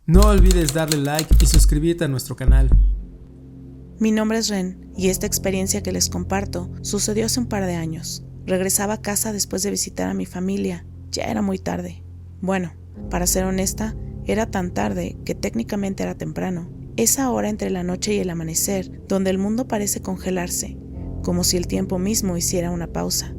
No olvides darle like y suscribirte a nuestro canal. Mi nombre es Ren y esta experiencia que les comparto sucedió hace un par de años. Regresaba a casa después de visitar a mi familia. Ya era muy tarde. Bueno, para ser honesta, era tan tarde que técnicamente era temprano. Esa hora entre la noche y el amanecer, donde el mundo parece congelarse, como si el tiempo mismo hiciera una pausa.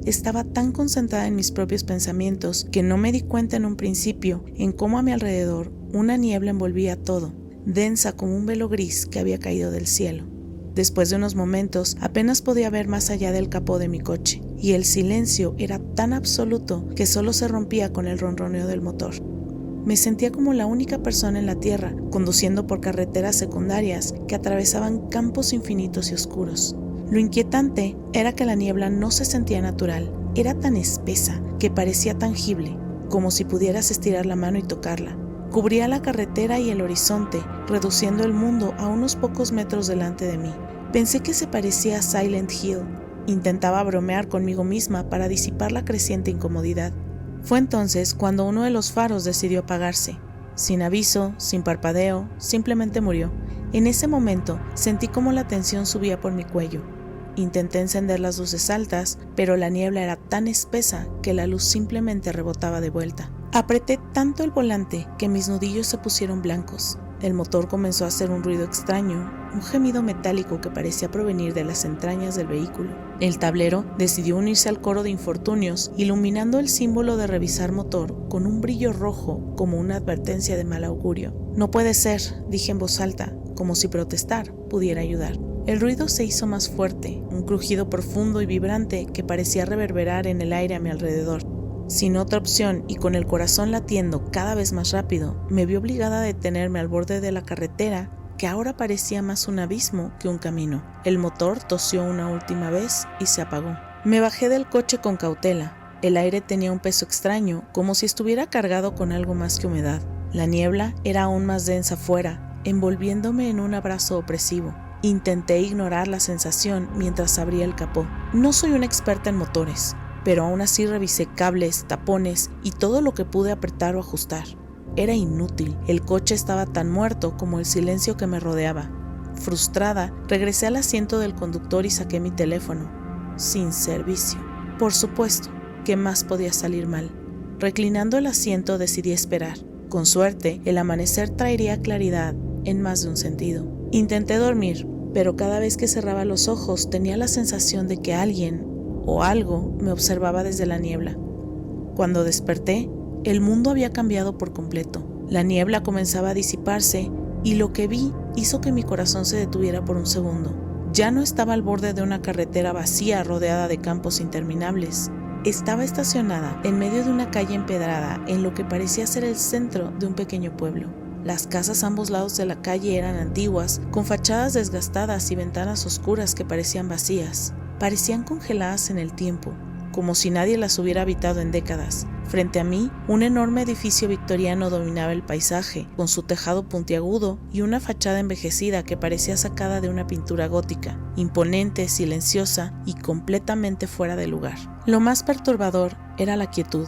Estaba tan concentrada en mis propios pensamientos que no me di cuenta en un principio en cómo a mi alrededor una niebla envolvía todo, densa como un velo gris que había caído del cielo. Después de unos momentos apenas podía ver más allá del capó de mi coche, y el silencio era tan absoluto que solo se rompía con el ronroneo del motor. Me sentía como la única persona en la tierra, conduciendo por carreteras secundarias que atravesaban campos infinitos y oscuros. Lo inquietante era que la niebla no se sentía natural, era tan espesa que parecía tangible, como si pudieras estirar la mano y tocarla. Cubría la carretera y el horizonte, reduciendo el mundo a unos pocos metros delante de mí. Pensé que se parecía a Silent Hill. Intentaba bromear conmigo misma para disipar la creciente incomodidad. Fue entonces cuando uno de los faros decidió apagarse. Sin aviso, sin parpadeo, simplemente murió. En ese momento sentí como la tensión subía por mi cuello. Intenté encender las luces altas, pero la niebla era tan espesa que la luz simplemente rebotaba de vuelta. Apreté tanto el volante que mis nudillos se pusieron blancos. El motor comenzó a hacer un ruido extraño, un gemido metálico que parecía provenir de las entrañas del vehículo. El tablero decidió unirse al coro de infortunios, iluminando el símbolo de revisar motor con un brillo rojo como una advertencia de mal augurio. No puede ser, dije en voz alta, como si protestar pudiera ayudar. El ruido se hizo más fuerte, un crujido profundo y vibrante que parecía reverberar en el aire a mi alrededor. Sin otra opción y con el corazón latiendo cada vez más rápido, me vi obligada a detenerme al borde de la carretera que ahora parecía más un abismo que un camino. El motor tosió una última vez y se apagó. Me bajé del coche con cautela. El aire tenía un peso extraño, como si estuviera cargado con algo más que humedad. La niebla era aún más densa afuera, envolviéndome en un abrazo opresivo. Intenté ignorar la sensación mientras abría el capó. No soy una experta en motores, pero aún así revisé cables, tapones y todo lo que pude apretar o ajustar. Era inútil. El coche estaba tan muerto como el silencio que me rodeaba. Frustrada, regresé al asiento del conductor y saqué mi teléfono. Sin servicio. Por supuesto, ¿qué más podía salir mal? Reclinando el asiento decidí esperar. Con suerte, el amanecer traería claridad en más de un sentido. Intenté dormir, pero cada vez que cerraba los ojos tenía la sensación de que alguien o algo me observaba desde la niebla. Cuando desperté, el mundo había cambiado por completo. La niebla comenzaba a disiparse y lo que vi hizo que mi corazón se detuviera por un segundo. Ya no estaba al borde de una carretera vacía rodeada de campos interminables. Estaba estacionada en medio de una calle empedrada en lo que parecía ser el centro de un pequeño pueblo. Las casas a ambos lados de la calle eran antiguas, con fachadas desgastadas y ventanas oscuras que parecían vacías. Parecían congeladas en el tiempo, como si nadie las hubiera habitado en décadas. Frente a mí, un enorme edificio victoriano dominaba el paisaje, con su tejado puntiagudo y una fachada envejecida que parecía sacada de una pintura gótica, imponente, silenciosa y completamente fuera de lugar. Lo más perturbador era la quietud.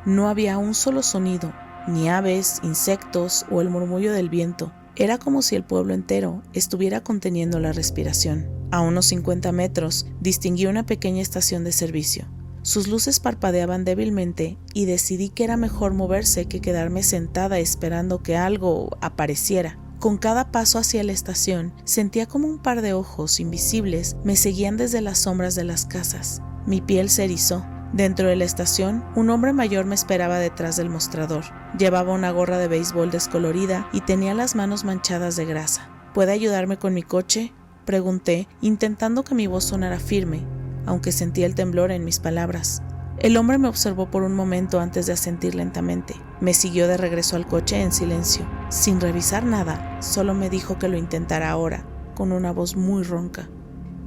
No había un solo sonido, ni aves, insectos o el murmullo del viento. Era como si el pueblo entero estuviera conteniendo la respiración. A unos 50 metros distinguí una pequeña estación de servicio. Sus luces parpadeaban débilmente y decidí que era mejor moverse que quedarme sentada esperando que algo apareciera. Con cada paso hacia la estación sentía como un par de ojos invisibles me seguían desde las sombras de las casas. Mi piel se erizó. Dentro de la estación, un hombre mayor me esperaba detrás del mostrador. Llevaba una gorra de béisbol descolorida y tenía las manos manchadas de grasa. ¿Puede ayudarme con mi coche?, pregunté, intentando que mi voz sonara firme, aunque sentía el temblor en mis palabras. El hombre me observó por un momento antes de asentir lentamente. Me siguió de regreso al coche en silencio. Sin revisar nada, solo me dijo que lo intentara ahora, con una voz muy ronca.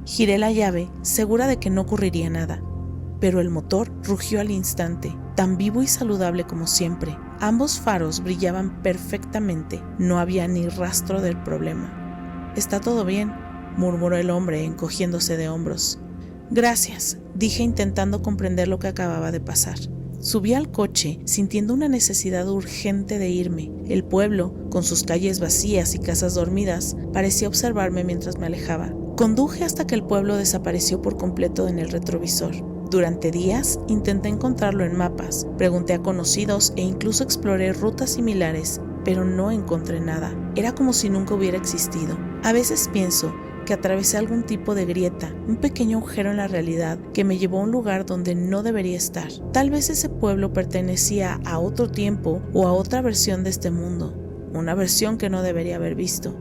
Giré la llave, segura de que no ocurriría nada. Pero el motor rugió al instante, tan vivo y saludable como siempre. Ambos faros brillaban perfectamente, no había ni rastro del problema. «¿Está todo bien?», murmuró el hombre, encogiéndose de hombros. «Gracias», dije intentando comprender lo que acababa de pasar. Subí al coche sintiendo una necesidad urgente de irme. El pueblo, con sus calles vacías y casas dormidas, parecía observarme mientras me alejaba. Conduje hasta que el pueblo desapareció por completo en el retrovisor. Durante días intenté encontrarlo en mapas, pregunté a conocidos e incluso exploré rutas similares, pero no encontré nada. Era como si nunca hubiera existido. A veces pienso que atravesé algún tipo de grieta, un pequeño agujero en la realidad que me llevó a un lugar donde no debería estar. Tal vez ese pueblo pertenecía a otro tiempo o a otra versión de este mundo, una versión que no debería haber visto.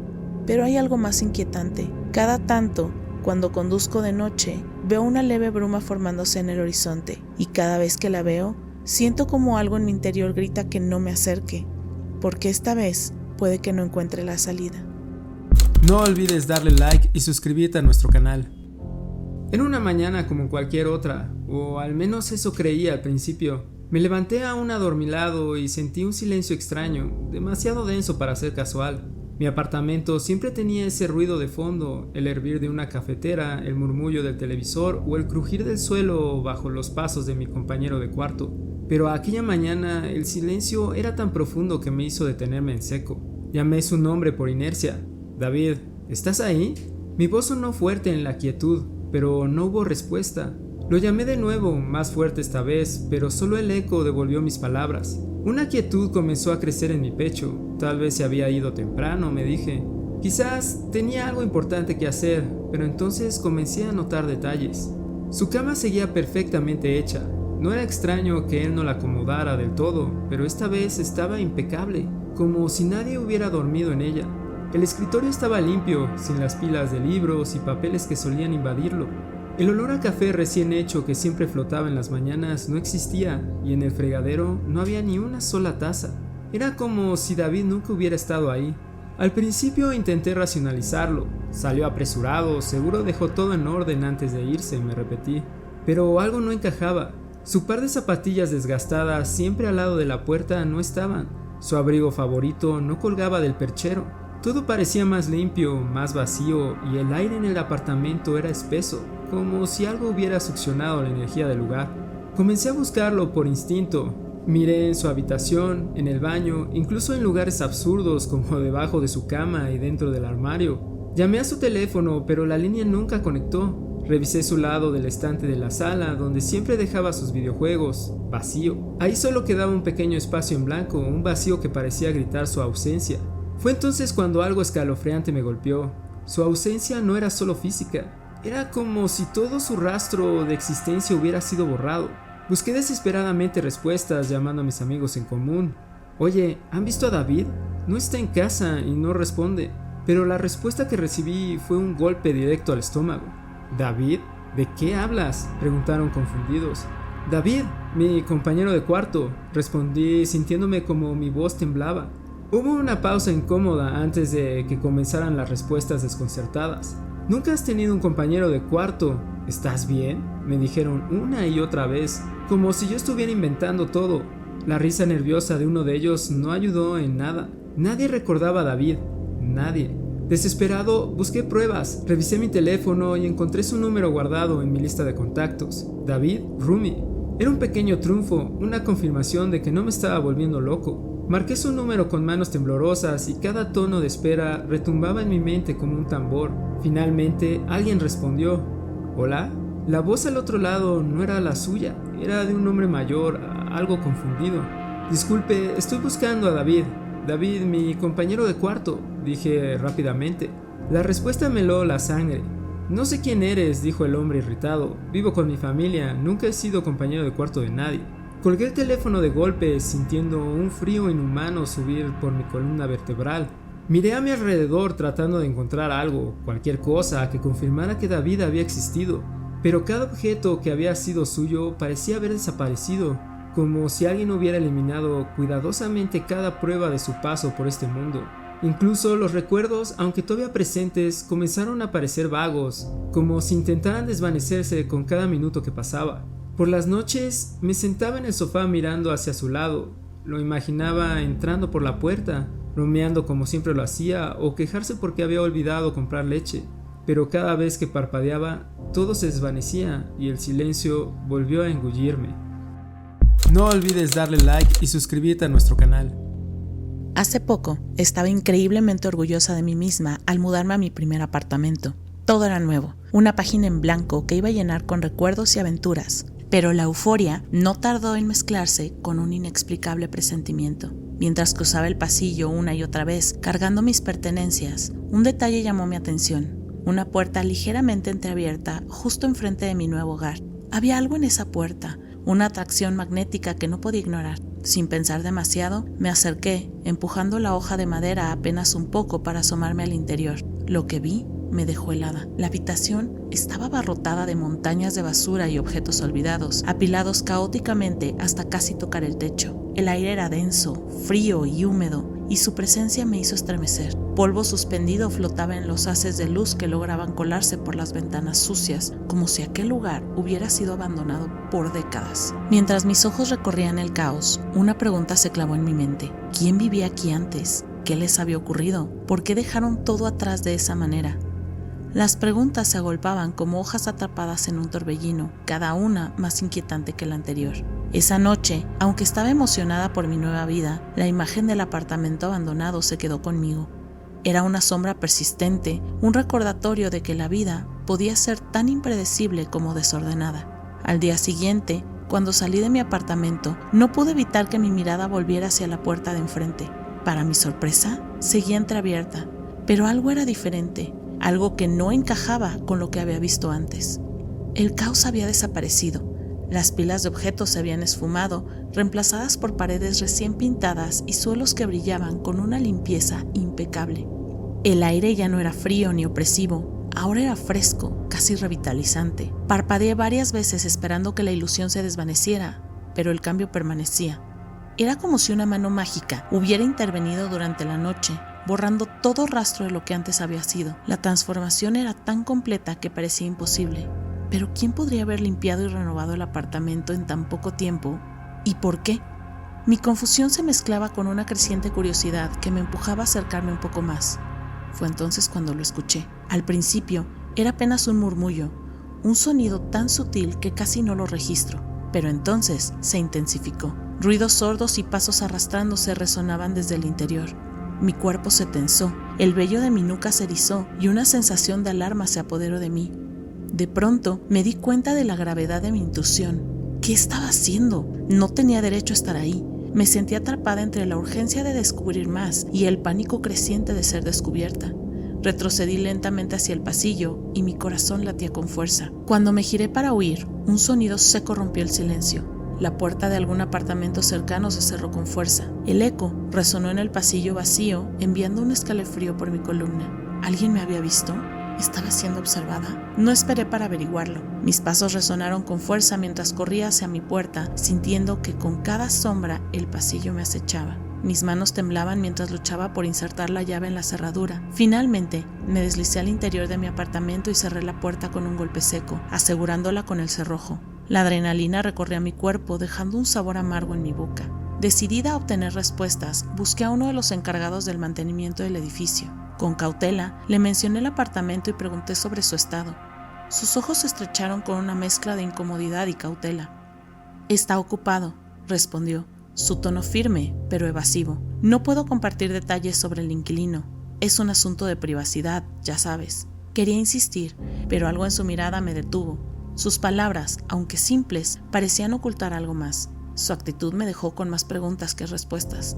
Pero hay algo más inquietante. Cada tanto, cuando conduzco de noche, veo una leve bruma formándose en el horizonte, y cada vez que la veo, siento como algo en mi interior grita que no me acerque, porque esta vez puede que no encuentre la salida. No olvides darle like y suscribirte a nuestro canal. Era una mañana como cualquier otra, o al menos eso creía al principio. Me levanté aún adormilado y sentí un silencio extraño, demasiado denso para ser casual. Mi apartamento siempre tenía ese ruido de fondo, el hervir de una cafetera, el murmullo del televisor o el crujir del suelo bajo los pasos de mi compañero de cuarto. Pero aquella mañana el silencio era tan profundo que me hizo detenerme en seco. Llamé su nombre por inercia. David, ¿estás ahí? Mi voz sonó fuerte en la quietud, pero no hubo respuesta. Lo llamé de nuevo, más fuerte esta vez, pero solo el eco devolvió mis palabras. Una quietud comenzó a crecer en mi pecho. Tal vez se había ido temprano, me dije. Quizás tenía algo importante que hacer, pero entonces comencé a notar detalles. Su cama seguía perfectamente hecha. No era extraño que él no la acomodara del todo, pero esta vez estaba impecable, como si nadie hubiera dormido en ella. El escritorio estaba limpio, sin las pilas de libros y papeles que solían invadirlo. El olor a café recién hecho que siempre flotaba en las mañanas no existía, y en el fregadero no había ni una sola taza. Era como si David nunca hubiera estado ahí. Al principio intenté racionalizarlo. Salió apresurado, seguro dejó todo en orden antes de irse, me repetí. Pero algo no encajaba. Su par de zapatillas desgastadas siempre al lado de la puerta no estaban. Su abrigo favorito no colgaba del perchero. Todo parecía más limpio, más vacío, y el aire en el apartamento era espeso, como si algo hubiera succionado la energía del lugar. Comencé a buscarlo por instinto. Miré en su habitación, en el baño, incluso en lugares absurdos como debajo de su cama y dentro del armario. Llamé a su teléfono, pero la línea nunca conectó. Revisé su lado del estante de la sala, donde siempre dejaba sus videojuegos, vacío. Ahí solo quedaba un pequeño espacio en blanco, un vacío que parecía gritar su ausencia. Fue entonces cuando algo escalofriante me golpeó. Su ausencia no era solo física, era como si todo su rastro de existencia hubiera sido borrado. Busqué desesperadamente respuestas llamando a mis amigos en común. Oye, ¿han visto a David? No está en casa y no responde. Pero la respuesta que recibí fue un golpe directo al estómago. ¿David? ¿De qué hablas?, preguntaron confundidos. David, mi compañero de cuarto, respondí sintiéndome como mi voz temblaba. Hubo una pausa incómoda antes de que comenzaran las respuestas desconcertadas. ¿Nunca has tenido un compañero de cuarto? ¿Estás bien?, me dijeron una y otra vez, como si yo estuviera inventando todo. La risa nerviosa de uno de ellos no ayudó en nada. Nadie recordaba a David, nadie. Desesperado, busqué pruebas, revisé mi teléfono y encontré su número guardado en mi lista de contactos. David Rumi. Era un pequeño triunfo, una confirmación de que no me estaba volviendo loco. Marqué su número con manos temblorosas y cada tono de espera retumbaba en mi mente como un tambor. Finalmente, alguien respondió. ¿Hola? La voz al otro lado no era la suya, era de un hombre mayor, algo confundido. Disculpe, estoy buscando a David. David, mi compañero de cuarto, dije rápidamente. La respuesta me heló la sangre. No sé quién eres, dijo el hombre irritado. Vivo con mi familia, nunca he sido compañero de cuarto de nadie. Colgué el teléfono de golpe, sintiendo un frío inhumano subir por mi columna vertebral. Miré a mi alrededor tratando de encontrar algo, cualquier cosa que confirmara que David había existido, pero cada objeto que había sido suyo parecía haber desaparecido, como si alguien hubiera eliminado cuidadosamente cada prueba de su paso por este mundo. Incluso los recuerdos, aunque todavía presentes, comenzaron a parecer vagos, como si intentaran desvanecerse con cada minuto que pasaba. Por las noches me sentaba en el sofá mirando hacia su lado. Lo imaginaba entrando por la puerta, bromeando como siempre lo hacía o quejarse porque había olvidado comprar leche. Pero cada vez que parpadeaba, todo se desvanecía y el silencio volvió a engullirme. No olvides darle like y suscribirte a nuestro canal. Hace poco estaba increíblemente orgullosa de mí misma al mudarme a mi primer apartamento. Todo era nuevo, una página en blanco que iba a llenar con recuerdos y aventuras. Pero la euforia no tardó en mezclarse con un inexplicable presentimiento. Mientras cruzaba el pasillo una y otra vez, cargando mis pertenencias, un detalle llamó mi atención. Una puerta ligeramente entreabierta justo enfrente de mi nuevo hogar. Había algo en esa puerta, una atracción magnética que no podía ignorar. Sin pensar demasiado, me acerqué, empujando la hoja de madera apenas un poco para asomarme al interior. Lo que vi me dejó helada. La habitación estaba abarrotada de montañas de basura y objetos olvidados, apilados caóticamente hasta casi tocar el techo. El aire era denso, frío y húmedo, y su presencia me hizo estremecer. Polvo suspendido flotaba en los haces de luz que lograban colarse por las ventanas sucias, como si aquel lugar hubiera sido abandonado por décadas. Mientras mis ojos recorrían el caos, una pregunta se clavó en mi mente. ¿Quién vivía aquí antes? ¿Qué les había ocurrido? ¿Por qué dejaron todo atrás de esa manera? Las preguntas se agolpaban como hojas atrapadas en un torbellino, cada una más inquietante que la anterior. Esa noche, aunque estaba emocionada por mi nueva vida, la imagen del apartamento abandonado se quedó conmigo. Era una sombra persistente, un recordatorio de que la vida podía ser tan impredecible como desordenada. Al día siguiente, cuando salí de mi apartamento, no pude evitar que mi mirada volviera hacia la puerta de enfrente. Para mi sorpresa, seguía entreabierta, pero algo era diferente. Algo que no encajaba con lo que había visto antes. El caos había desaparecido. Las pilas de objetos se habían esfumado, reemplazadas por paredes recién pintadas y suelos que brillaban con una limpieza impecable. El aire ya no era frío ni opresivo, ahora era fresco, casi revitalizante. Parpadeé varias veces esperando que la ilusión se desvaneciera, pero el cambio permanecía. Era como si una mano mágica hubiera intervenido durante la noche, borrando todo rastro de lo que antes había sido. La transformación era tan completa que parecía imposible. Pero ¿quién podría haber limpiado y renovado el apartamento en tan poco tiempo? ¿Y por qué? Mi confusión se mezclaba con una creciente curiosidad que me empujaba a acercarme un poco más. Fue entonces cuando lo escuché. Al principio era apenas un murmullo, un sonido tan sutil que casi no lo registro, pero entonces se intensificó. Ruidos sordos y pasos arrastrándose resonaban desde el interior. Mi cuerpo se tensó, el vello de mi nuca se erizó y una sensación de alarma se apoderó de mí. De pronto me di cuenta de la gravedad de mi intrusión. ¿Qué estaba haciendo? No tenía derecho a estar ahí. Me sentí atrapada entre la urgencia de descubrir más y el pánico creciente de ser descubierta. Retrocedí lentamente hacia el pasillo y mi corazón latía con fuerza. Cuando me giré para huir, un sonido seco rompió el silencio. La puerta de algún apartamento cercano se cerró con fuerza. El eco resonó en el pasillo vacío, enviando un escalofrío por mi columna. ¿Alguien me había visto? ¿Estaba siendo observada? No esperé para averiguarlo. Mis pasos resonaron con fuerza mientras corría hacia mi puerta, sintiendo que con cada sombra el pasillo me acechaba. Mis manos temblaban mientras luchaba por insertar la llave en la cerradura. Finalmente, me deslicé al interior de mi apartamento y cerré la puerta con un golpe seco, asegurándola con el cerrojo. La adrenalina recorría mi cuerpo, dejando un sabor amargo en mi boca. Decidida a obtener respuestas, busqué a uno de los encargados del mantenimiento del edificio. Con cautela, le mencioné el apartamento y pregunté sobre su estado. Sus ojos se estrecharon con una mezcla de incomodidad y cautela. «Está ocupado», respondió, su tono firme, pero evasivo. «No puedo compartir detalles sobre el inquilino. Es un asunto de privacidad, ya sabes». Quería insistir, pero algo en su mirada me detuvo. Sus palabras, aunque simples, parecían ocultar algo más. Su actitud me dejó con más preguntas que respuestas.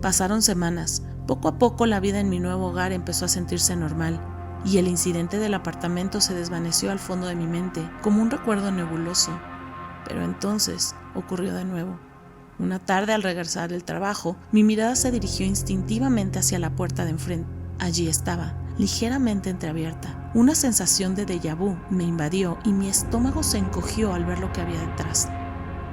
Pasaron semanas. Poco a poco la vida en mi nuevo hogar empezó a sentirse normal, y el incidente del apartamento se desvaneció al fondo de mi mente, como un recuerdo nebuloso. Pero entonces ocurrió de nuevo. Una tarde, al regresar del trabajo, mi mirada se dirigió instintivamente hacia la puerta de enfrente. Allí estaba, ligeramente entreabierta. Una sensación de déjà vu me invadió y mi estómago se encogió al ver lo que había detrás.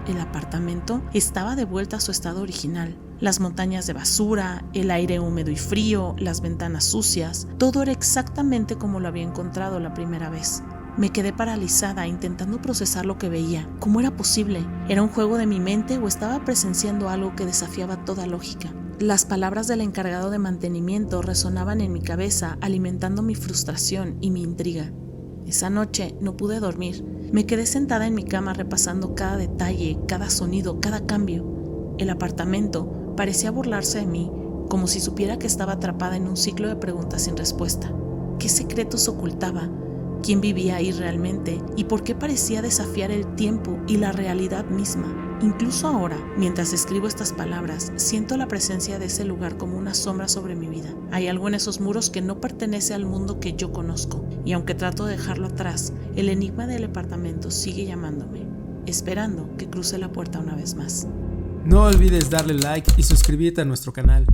El apartamento estaba de vuelta a su estado original. Las montañas de basura, el aire húmedo y frío, las ventanas sucias, todo era exactamente como lo había encontrado la primera vez. Me quedé paralizada intentando procesar lo que veía. ¿Cómo era posible? ¿Era un juego de mi mente o estaba presenciando algo que desafiaba toda lógica? Las palabras del encargado de mantenimiento resonaban en mi cabeza, alimentando mi frustración y mi intriga. Esa noche no pude dormir. Me quedé sentada en mi cama repasando cada detalle, cada sonido, cada cambio. El apartamento parecía burlarse de mí, como si supiera que estaba atrapada en un ciclo de preguntas sin respuesta. ¿Qué secretos ocultaba? ¿Quién vivía ahí realmente? ¿Y por qué parecía desafiar el tiempo y la realidad misma? Incluso ahora, mientras escribo estas palabras, siento la presencia de ese lugar como una sombra sobre mi vida. Hay algo en esos muros que no pertenece al mundo que yo conozco, y aunque trato de dejarlo atrás, el enigma del apartamento sigue llamándome, esperando que cruce la puerta una vez más. No olvides darle like y suscribirte a nuestro canal.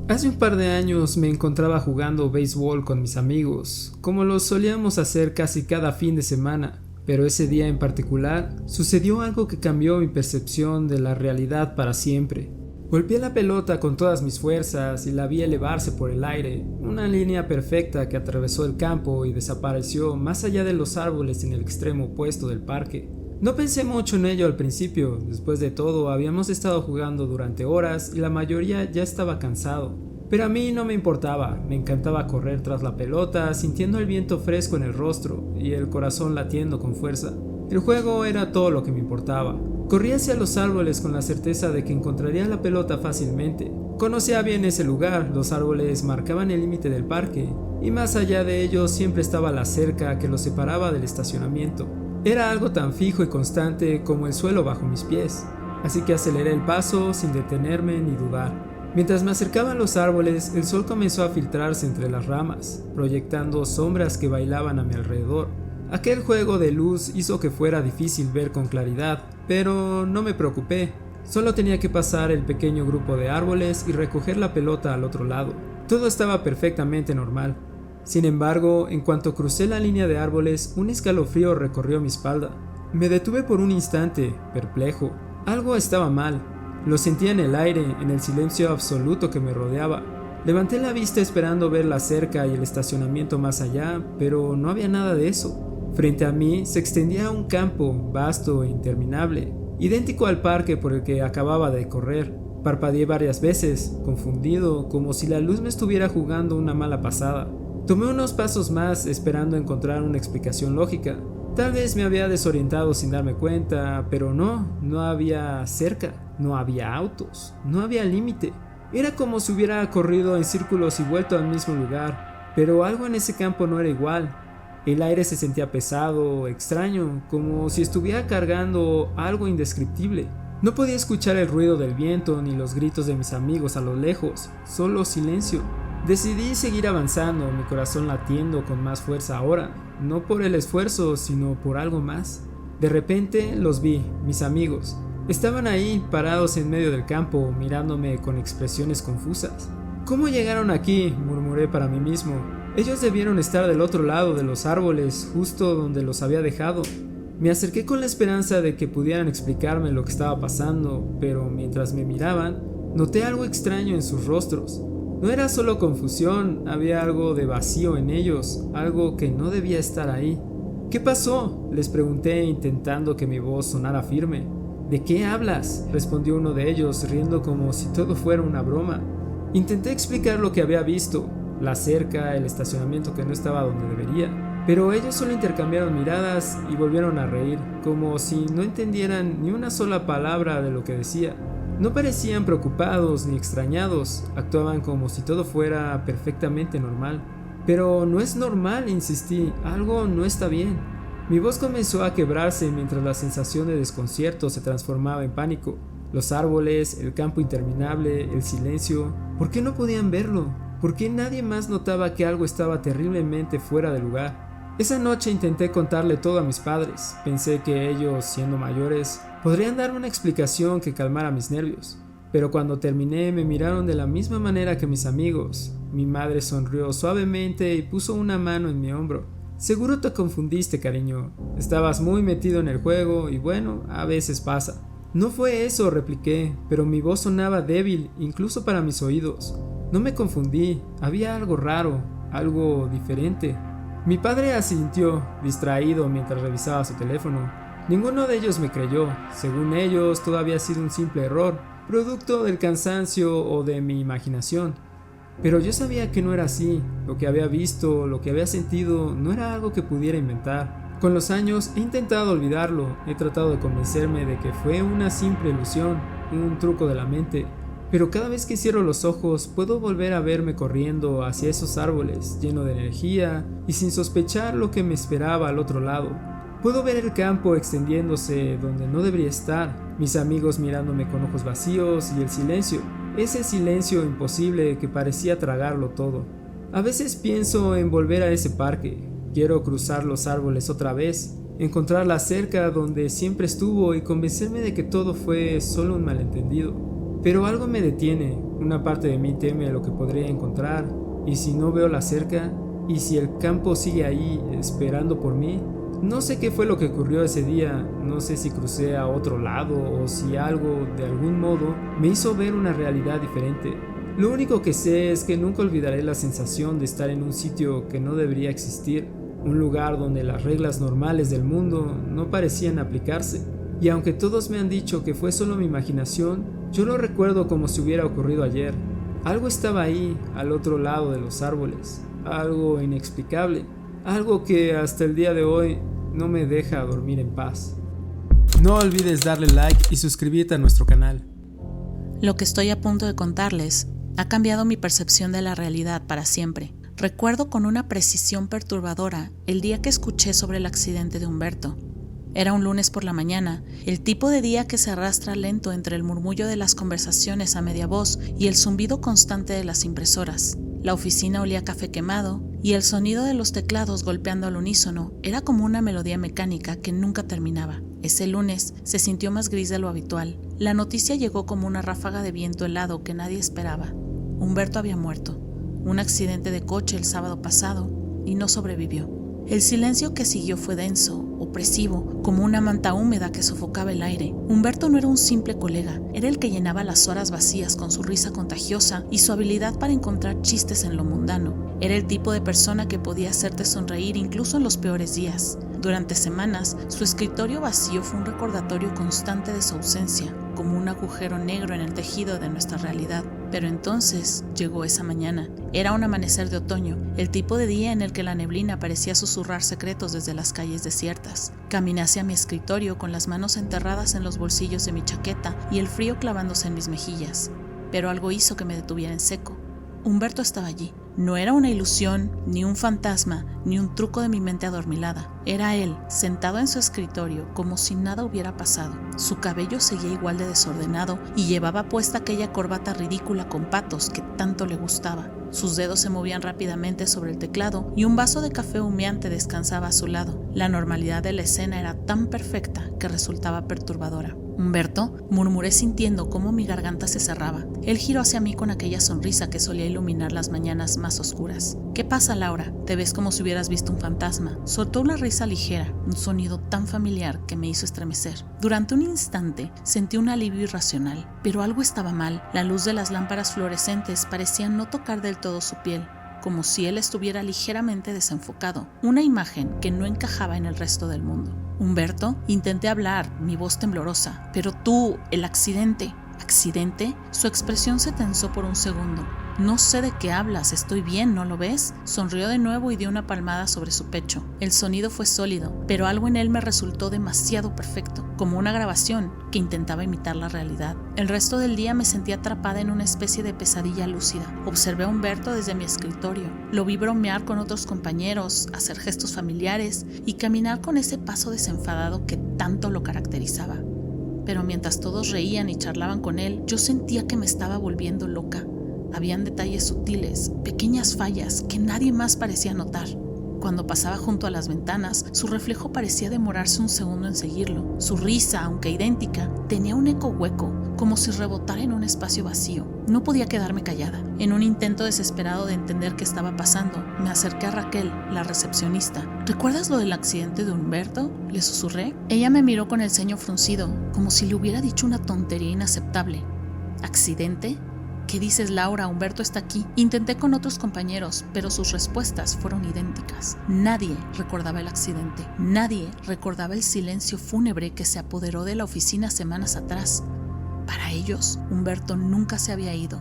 Hace un par de años me encontraba jugando béisbol con mis amigos, como lo solíamos hacer casi cada fin de semana, pero ese día en particular sucedió algo que cambió mi percepción de la realidad para siempre. Golpeé la pelota con todas mis fuerzas y la vi elevarse por el aire, una línea perfecta que atravesó el campo y desapareció más allá de los árboles en el extremo opuesto del parque. No pensé mucho en ello al principio, después de todo habíamos estado jugando durante horas y la mayoría ya estaba cansado. Pero a mí no me importaba, me encantaba correr tras la pelota, sintiendo el viento fresco en el rostro y el corazón latiendo con fuerza. El juego era todo lo que me importaba. Corrí hacia los árboles con la certeza de que encontraría la pelota fácilmente. Conocía bien ese lugar, los árboles marcaban el límite del parque, y más allá de ellos siempre estaba la cerca que los separaba del estacionamiento. Era algo tan fijo y constante como el suelo bajo mis pies, así que aceleré el paso sin detenerme ni dudar. Mientras me acercaba a los árboles, el sol comenzó a filtrarse entre las ramas, proyectando sombras que bailaban a mi alrededor. Aquel juego de luz hizo que fuera difícil ver con claridad, pero no me preocupé. Solo tenía que pasar el pequeño grupo de árboles y recoger la pelota al otro lado. Todo estaba perfectamente normal. Sin embargo, en cuanto crucé la línea de árboles, un escalofrío recorrió mi espalda. Me detuve por un instante, perplejo. Algo estaba mal. Lo sentía en el aire, en el silencio absoluto que me rodeaba. Levanté la vista esperando ver la cerca y el estacionamiento más allá, pero no había nada de eso. Frente a mí se extendía un campo vasto e interminable, idéntico al parque por el que acababa de correr. Parpadeé varias veces, confundido, como si la luz me estuviera jugando una mala pasada. Tomé unos pasos más esperando encontrar una explicación lógica. Tal vez me había desorientado sin darme cuenta, pero no había cerca, no había autos, no había límite. Era como si hubiera corrido en círculos y vuelto al mismo lugar, pero algo en ese campo no era igual. El aire se sentía pesado, extraño, como si estuviera cargando algo indescriptible. No podía escuchar el ruido del viento ni los gritos de mis amigos a lo lejos, solo silencio. Decidí seguir avanzando, mi corazón latiendo con más fuerza ahora, no por el esfuerzo, sino por algo más. De repente los vi, mis amigos. Estaban ahí, parados en medio del campo, mirándome con expresiones confusas. ¿Cómo llegaron aquí?, murmuré para mí mismo. Ellos debieron estar del otro lado de los árboles, justo donde los había dejado. Me acerqué con la esperanza de que pudieran explicarme lo que estaba pasando, pero mientras me miraban, noté algo extraño en sus rostros. No era solo confusión, había algo de vacío en ellos, algo que no debía estar ahí. ¿Qué pasó?, les pregunté intentando que mi voz sonara firme. ¿De qué hablas?, respondió uno de ellos, riendo como si todo fuera una broma. Intenté explicar lo que había visto, la cerca, el estacionamiento que no estaba donde debería, pero ellos solo intercambiaron miradas y volvieron a reír, como si no entendieran ni una sola palabra de lo que decía. No parecían preocupados ni extrañados, actuaban como si todo fuera perfectamente normal. Pero no es normal, insistí, algo no está bien. Mi voz comenzó a quebrarse mientras la sensación de desconcierto se transformaba en pánico. Los árboles, el campo interminable, el silencio. ¿Por qué no podían verlo? ¿Por qué nadie más notaba que algo estaba terriblemente fuera de lugar? Esa noche intenté contarle todo a mis padres. Pensé que ellos, siendo mayores, podrían darme una explicación que calmara mis nervios. Pero cuando terminé me miraron de la misma manera que mis amigos. Mi madre sonrió suavemente y puso una mano en mi hombro. Seguro te confundiste, cariño. Estabas muy metido en el juego y bueno, a veces pasa. No fue eso, repliqué, pero mi voz sonaba débil, incluso para mis oídos. No me confundí, había algo raro, algo diferente. Mi padre asintió, distraído mientras revisaba su teléfono. Ninguno de ellos me creyó. Según ellos, todo había sido un simple error, producto del cansancio o de mi imaginación. Pero yo sabía que no era así. Lo que había visto, lo que había sentido, no era algo que pudiera inventar. Con los años he intentado olvidarlo, he tratado de convencerme de que fue una simple ilusión, un truco de la mente. Pero cada vez que cierro los ojos puedo volver a verme corriendo hacia esos árboles, lleno de energía y sin sospechar lo que me esperaba al otro lado. Puedo ver el campo extendiéndose donde no debería estar, mis amigos mirándome con ojos vacíos y el silencio, ese silencio imposible que parecía tragarlo todo. A veces pienso en volver a ese parque, quiero cruzar los árboles otra vez, encontrar la cerca donde siempre estuvo y convencerme de que todo fue solo un malentendido. Pero algo me detiene, una parte de mí teme lo que podría encontrar, y si no veo la cerca, y si el campo sigue ahí esperando por mí. No sé qué fue lo que ocurrió ese día, no sé si crucé a otro lado o si algo, de algún modo, me hizo ver una realidad diferente. Lo único que sé es que nunca olvidaré la sensación de estar en un sitio que no debería existir, un lugar donde las reglas normales del mundo no parecían aplicarse. Y aunque todos me han dicho que fue solo mi imaginación, yo lo recuerdo como si hubiera ocurrido ayer. Algo estaba ahí, al otro lado de los árboles, algo inexplicable, algo que hasta el día de hoy no me deja dormir en paz. No olvides darle like y suscribirte a nuestro canal. Lo que estoy a punto de contarles ha cambiado mi percepción de la realidad para siempre. Recuerdo con una precisión perturbadora el día que escuché sobre el accidente de Humberto. Era un lunes por la mañana, el tipo de día que se arrastra lento entre el murmullo de las conversaciones a media voz y el zumbido constante de las impresoras. La oficina olía a café quemado y el sonido de los teclados golpeando al unísono era como una melodía mecánica que nunca terminaba. Ese lunes se sintió más gris de lo habitual. La noticia llegó como una ráfaga de viento helado que nadie esperaba. Humberto había muerto. Un accidente de coche el sábado pasado y no sobrevivió. El silencio que siguió fue denso, opresivo, como una manta húmeda que sofocaba el aire. Humberto no era un simple colega, era el que llenaba las horas vacías con su risa contagiosa y su habilidad para encontrar chistes en lo mundano. Era el tipo de persona que podía hacerte sonreír incluso en los peores días. Durante semanas, su escritorio vacío fue un recordatorio constante de su ausencia, como un agujero negro en el tejido de nuestra realidad. Pero entonces llegó esa mañana. Era un amanecer de otoño, el tipo de día en el que la neblina parecía susurrar secretos desde las calles desiertas. Caminé hacia mi escritorio con las manos enterradas en los bolsillos de mi chaqueta y el frío clavándose en mis mejillas. Pero algo hizo que me detuviera en seco. Humberto estaba allí. No era una ilusión, ni un fantasma, ni un truco de mi mente adormilada. Era él, sentado en su escritorio, como si nada hubiera pasado. Su cabello seguía igual de desordenado y llevaba puesta aquella corbata ridícula con patos que tanto le gustaba. Sus dedos se movían rápidamente sobre el teclado y un vaso de café humeante descansaba a su lado. La normalidad de la escena era tan perfecta que resultaba perturbadora. «Humberto», murmuré sintiendo cómo mi garganta se cerraba. Él giró hacia mí con aquella sonrisa que solía iluminar las mañanas más oscuras. «¿Qué pasa, Laura? Te ves como si hubieras visto un fantasma». Soltó una risa ligera, un sonido tan familiar que me hizo estremecer. Durante un instante sentí un alivio irracional, pero algo estaba mal. La luz de las lámparas fluorescentes parecía no tocar del todo su piel, como si él estuviera ligeramente desenfocado, una imagen que no encajaba en el resto del mundo. «Humberto», intenté hablar, mi voz temblorosa. «Pero tú, el accidente». ¿Accidente? Su expresión se tensó por un segundo. «No sé de qué hablas, estoy bien, ¿no lo ves?». Sonrió de nuevo y dio una palmada sobre su pecho. El sonido fue sólido, pero algo en él me resultó demasiado perfecto, como una grabación que intentaba imitar la realidad. El resto del día me sentí atrapada en una especie de pesadilla lúcida. Observé a Humberto desde mi escritorio. Lo vi bromear con otros compañeros, hacer gestos familiares y caminar con ese paso desenfadado que tanto lo caracterizaba. Pero mientras todos reían y charlaban con él, yo sentía que me estaba volviendo loca. Habían detalles sutiles, pequeñas fallas que nadie más parecía notar. Cuando pasaba junto a las ventanas, su reflejo parecía demorarse un segundo en seguirlo. Su risa, aunque idéntica, tenía un eco hueco, como si rebotara en un espacio vacío. No podía quedarme callada. En un intento desesperado de entender qué estaba pasando, me acerqué a Raquel, la recepcionista. «¿Recuerdas lo del accidente de Humberto?», le susurré. Ella me miró con el ceño fruncido, como si le hubiera dicho una tontería inaceptable. «¿Accidente? ¿Qué dices, Laura? Humberto está aquí». Intenté con otros compañeros, pero sus respuestas fueron idénticas. Nadie recordaba el accidente. Nadie recordaba el silencio fúnebre que se apoderó de la oficina semanas atrás. Para ellos, Humberto nunca se había ido.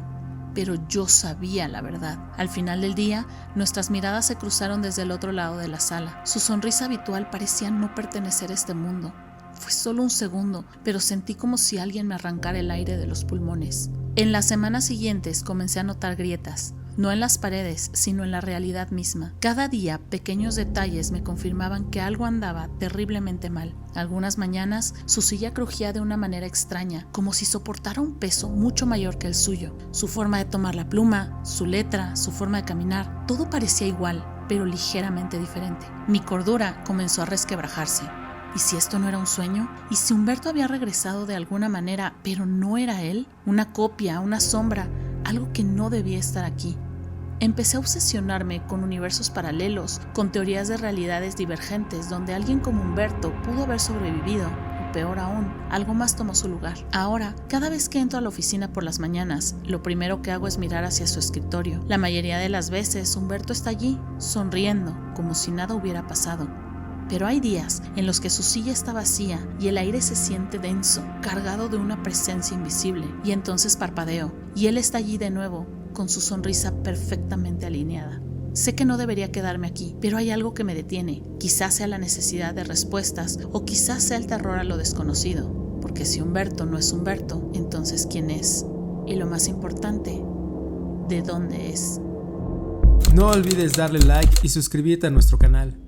pero yo sabía la verdad. Al final del día, nuestras miradas se cruzaron desde el otro lado de la sala. Su sonrisa habitual parecía no pertenecer a este mundo. Fue solo un segundo, pero sentí como si alguien me arrancara el aire de los pulmones. En las semanas siguientes comencé a notar grietas, no en las paredes, sino en la realidad misma. Cada día, pequeños detalles me confirmaban que algo andaba terriblemente mal. Algunas mañanas, su silla crujía de una manera extraña, como si soportara un peso mucho mayor que el suyo. Su forma de tomar la pluma, su letra, su forma de caminar, todo parecía igual, pero ligeramente diferente. Mi cordura comenzó a resquebrajarse. ¿Y si esto no era un sueño? ¿Y si Humberto había regresado de alguna manera, pero no era él? Una copia, una sombra, algo que no debía estar aquí. Empecé a obsesionarme con universos paralelos, con teorías de realidades divergentes donde alguien como Humberto pudo haber sobrevivido, o peor aún, algo más tomó su lugar. Ahora, cada vez que entro a la oficina por las mañanas, lo primero que hago es mirar hacia su escritorio. La mayoría de las veces, Humberto está allí, sonriendo, como si nada hubiera pasado. Pero hay días en los que su silla está vacía y el aire se siente denso, cargado de una presencia invisible, y entonces parpadeo, y él está allí de nuevo, con su sonrisa perfectamente alineada. Sé que no debería quedarme aquí, pero hay algo que me detiene. Quizás sea la necesidad de respuestas, o quizás sea el terror a lo desconocido, porque si Humberto no es Humberto, entonces ¿quién es? Y lo más importante, ¿de dónde es? No olvides darle like y suscribirte a nuestro canal.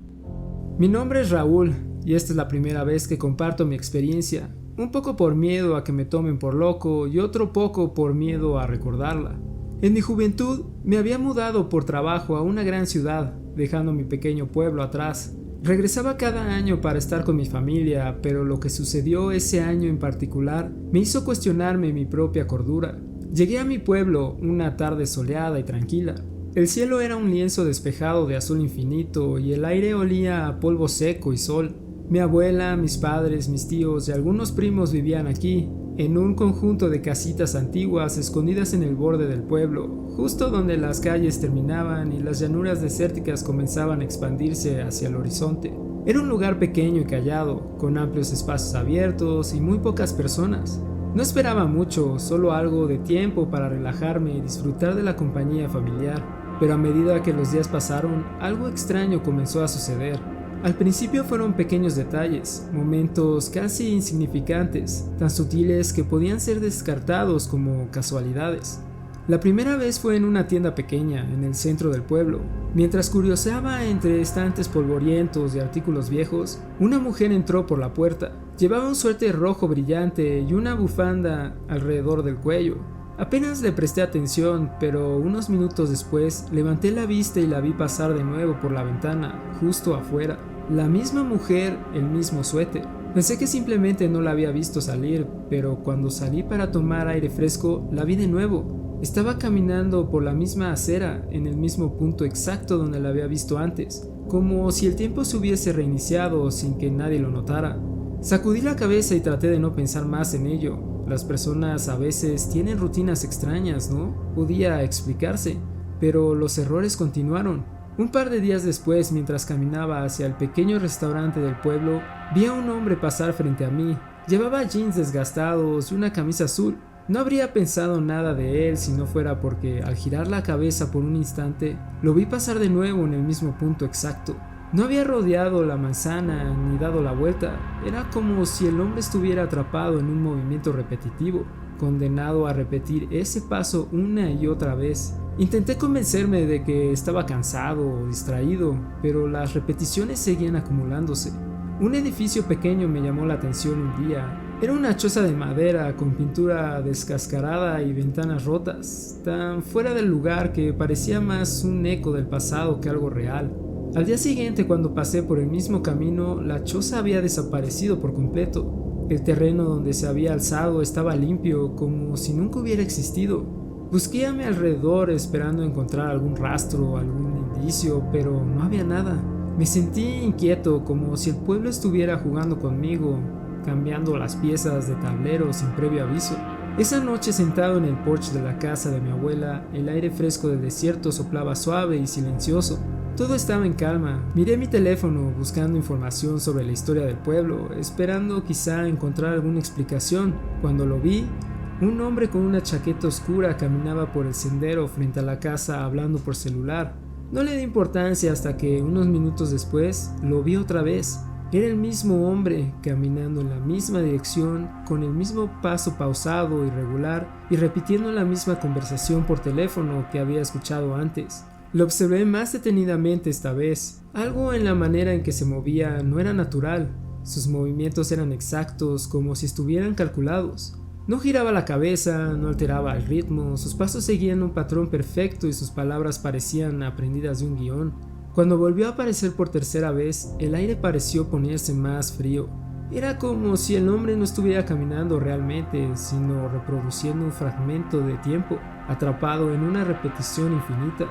Mi nombre es Raúl y esta es la primera vez que comparto mi experiencia, un poco por miedo a que me tomen por loco y otro poco por miedo a recordarla. En mi juventud me había mudado por trabajo a una gran ciudad, dejando mi pequeño pueblo atrás. Regresaba cada año para estar con mi familia, pero lo que sucedió ese año en particular me hizo cuestionarme mi propia cordura. Llegué a mi pueblo una tarde soleada y tranquila. El cielo era un lienzo despejado de azul infinito y el aire olía a polvo seco y sol. Mi abuela, mis padres, mis tíos y algunos primos vivían aquí, en un conjunto de casitas antiguas escondidas en el borde del pueblo, justo donde las calles terminaban y las llanuras desérticas comenzaban a expandirse hacia el horizonte. Era un lugar pequeño y callado, con amplios espacios abiertos y muy pocas personas. No esperaba mucho, solo algo de tiempo para relajarme y disfrutar de la compañía familiar. Pero a medida que los días pasaron, algo extraño comenzó a suceder. Al principio fueron pequeños detalles, momentos casi insignificantes, tan sutiles que podían ser descartados como casualidades. La primera vez fue en una tienda pequeña, en el centro del pueblo. Mientras curioseaba entre estantes polvorientos de artículos viejos, una mujer entró por la puerta. Llevaba un suéter rojo brillante y una bufanda alrededor del cuello. Apenas le presté atención, pero unos minutos después levanté la vista y la vi pasar de nuevo por la ventana, justo afuera. La misma mujer, el mismo suéter. Pensé que simplemente no la había visto salir, pero cuando salí para tomar aire fresco, la vi de nuevo. Estaba caminando por la misma acera, en el mismo punto exacto donde la había visto antes, como si el tiempo se hubiese reiniciado sin que nadie lo notara. Sacudí la cabeza y traté de no pensar más en ello. Las personas a veces tienen rutinas extrañas, ¿no? Podía explicarse, pero los errores continuaron. Un par de días después, mientras caminaba hacia el pequeño restaurante del pueblo, vi a un hombre pasar frente a mí. Llevaba jeans desgastados y una camisa azul. No habría pensado nada de él si no fuera porque, al girar la cabeza por un instante, lo vi pasar de nuevo en el mismo punto exacto. No había rodeado la manzana ni dado la vuelta. Era como si el hombre estuviera atrapado en un movimiento repetitivo, condenado a repetir ese paso una y otra vez. Intenté convencerme de que estaba cansado o distraído, pero las repeticiones seguían acumulándose. Un edificio pequeño me llamó la atención un día. Era una choza de madera con pintura descascarada y ventanas rotas, tan fuera del lugar que parecía más un eco del pasado que algo real. Al día siguiente, cuando pasé por el mismo camino, la choza había desaparecido por completo. El terreno donde se había alzado estaba limpio, como si nunca hubiera existido. Busqué a mi alrededor esperando encontrar algún rastro, algún indicio, pero no había nada. Me sentí inquieto, como si el pueblo estuviera jugando conmigo, cambiando las piezas de tablero sin previo aviso. Esa noche, sentado en el porche de la casa de mi abuela, el aire fresco del desierto soplaba suave y silencioso. Todo estaba en calma. Miré mi teléfono buscando información sobre la historia del pueblo, esperando quizá encontrar alguna explicación. Cuando lo vi, Un hombre con una chaqueta oscura caminaba por el sendero frente a la casa hablando por celular. No le di importancia hasta que unos minutos después lo vi otra vez. Era el mismo hombre caminando en la misma dirección, con el mismo paso pausado y regular y repitiendo la misma conversación por teléfono que había escuchado antes. Lo observé más detenidamente esta vez. Algo en la manera en que se movía no era natural. Sus movimientos eran exactos, como si estuvieran calculados. No giraba la cabeza, no alteraba el ritmo, sus pasos seguían un patrón perfecto y sus palabras parecían aprendidas de un guión. Cuando volvió a aparecer por tercera vez, el aire pareció ponerse más frío. Era como si el hombre no estuviera caminando realmente, sino reproduciendo un fragmento de tiempo, atrapado en una repetición infinita.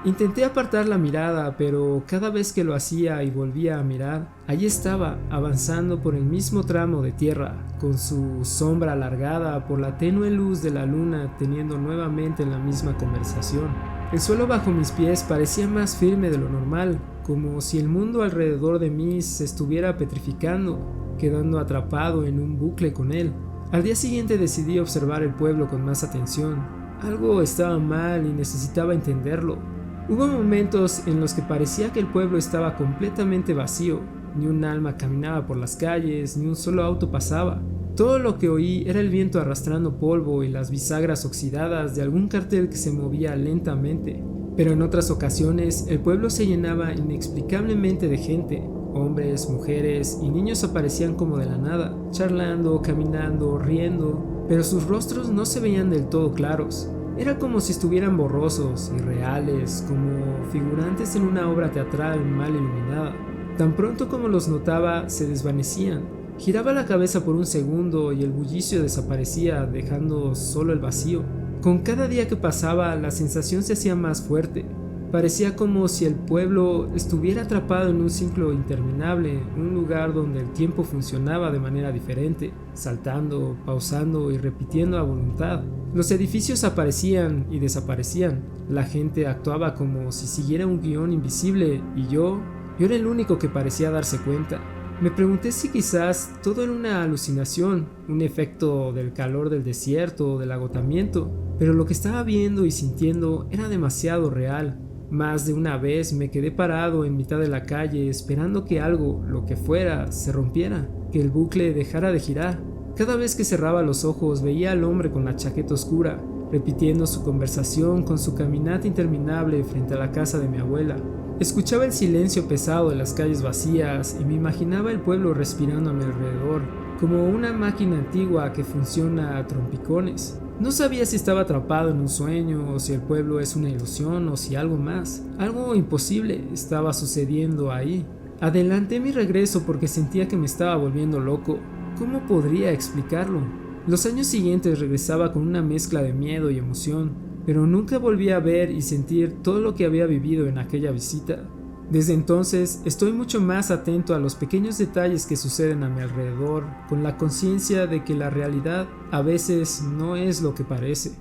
Intenté apartar la mirada, pero cada vez que lo hacía y volvía a mirar, allí estaba, avanzando por el mismo tramo de tierra, con su sombra alargada por la tenue luz de la luna, teniendo nuevamente la misma conversación. El suelo bajo mis pies parecía más firme de lo normal, como si el mundo alrededor de mí se estuviera petrificando, quedando atrapado en un bucle con él. Al día siguiente decidí observar el pueblo con más atención. Algo estaba mal y necesitaba entenderlo. Hubo momentos en los que parecía que el pueblo estaba completamente vacío, ni un alma caminaba por las calles, ni un solo auto pasaba. Todo lo que oí era el viento arrastrando polvo y las bisagras oxidadas de algún cartel que se movía lentamente. Pero en otras ocasiones el pueblo se llenaba inexplicablemente de gente. Hombres, mujeres y niños aparecían como de la nada, charlando, caminando, riendo, pero sus rostros no se veían del todo claros. Era como si estuvieran borrosos, irreales, como figurantes en una obra teatral mal iluminada. Tan pronto como los notaba, se desvanecían. Giraba la cabeza por un segundo y el bullicio desaparecía, dejando solo el vacío. Con cada día que pasaba, la sensación se hacía más fuerte. Parecía como si el pueblo estuviera atrapado en un ciclo interminable, un lugar donde el tiempo funcionaba de manera diferente, saltando, pausando y repitiendo a voluntad. Los edificios aparecían y desaparecían, la gente actuaba como si siguiera un guión invisible y yo era el único que parecía darse cuenta. Me pregunté si quizás todo era una alucinación, un efecto del calor del desierto o del agotamiento, pero lo que estaba viendo y sintiendo era demasiado real. Más de una vez me quedé parado en mitad de la calle esperando que algo, lo que fuera, se rompiera, que el bucle dejara de girar. Cada vez que cerraba los ojos veía al hombre con la chaqueta oscura, repitiendo su conversación con su caminata interminable frente a la casa de mi abuela. Escuchaba el silencio pesado de las calles vacías y me imaginaba el pueblo respirando a mi alrededor, como una máquina antigua que funciona a trompicones. No sabía si estaba atrapado en un sueño, o si el pueblo es una ilusión, o si algo más, algo imposible estaba sucediendo ahí. Adelanté mi regreso porque sentía que me estaba volviendo loco. ¿Cómo podría explicarlo? Los años siguientes regresaba con una mezcla de miedo y emoción, pero nunca volví a ver y sentir todo lo que había vivido en aquella visita. Desde entonces estoy mucho más atento a los pequeños detalles que suceden a mi alrededor, con la conciencia de que la realidad a veces no es lo que parece.